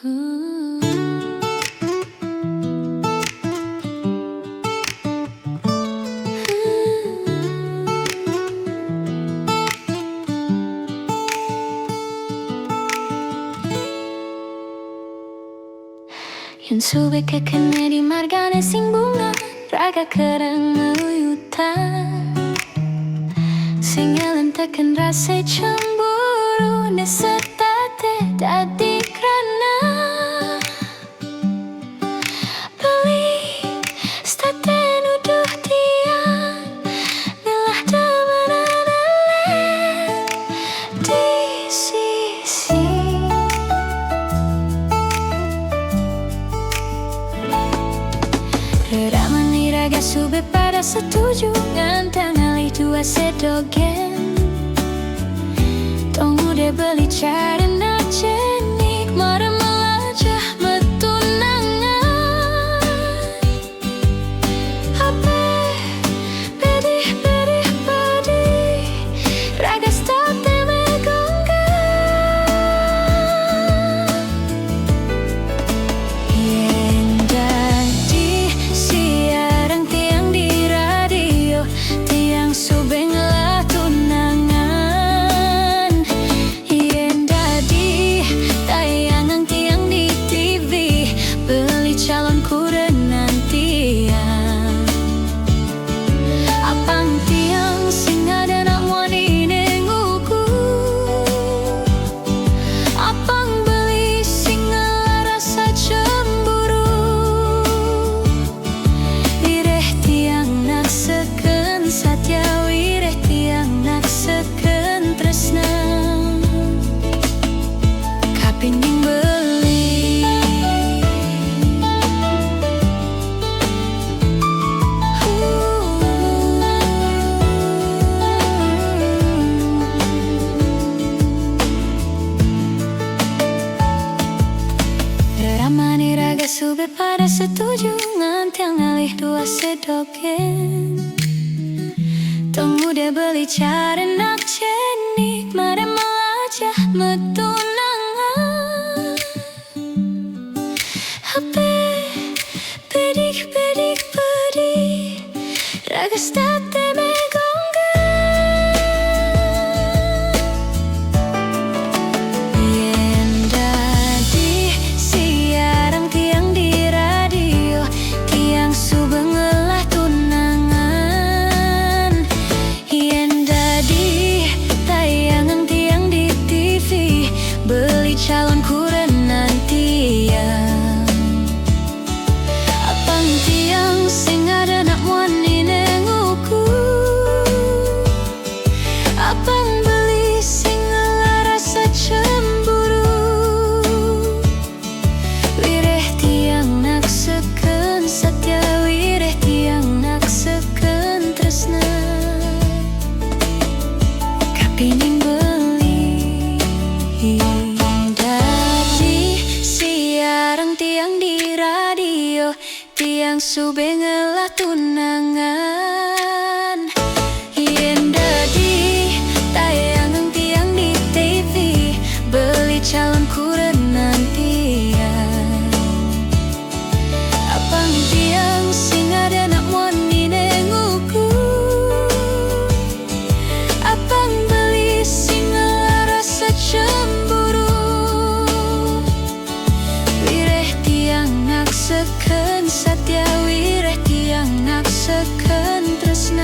Yen suwe kekene di margane sing bunga raga kereng nguyutan sing ngelenteken rasa cemburu ne setate dadi krana beli state nuduh tiang nelah demenane di sisi Ramani raga sube pada setuju ngantang alih dua sedogen Tong udah beli cara nak jenik mara melajah metunangan Ape pedih raga state megonggan Yen dadi siaran tiang di radio tiang subeng lah tunangan Yen dadi tayangan tiang di TV beli calon kurenantian Apang tiang sing ada nak wani nenguku Apang beli sing rasa cemburu Wireh tiang nak seken satya wireh tiang nak seken tresna Kapingin beli Ramani raga sube pada setuju ngantang alih dua sedogen Tong udah beli cara nak jenik mare melajah metunangan Ape pedih raga state megonggan Yen dadi siaran tiang di radio tiang subeng lah tunangan Yen dadi tayangan tiang di TV beli calon kurenantian Apang tiang sing ada nak wani nenguku Apang beli sing rasa cemburu Wireh tiang nak seken satya wireh tiang nak seken tresna Kapingin beli Dadi siaran tiang di radio tiang subeng lah tunangan Yen dadi tayangan tiang di TV beli calon kurenantian Apang tiang sing ada nak wani nenguku Apang beli sing rasa cemburu Wireh tiang nak seken satya wireh tiang nak seken tresna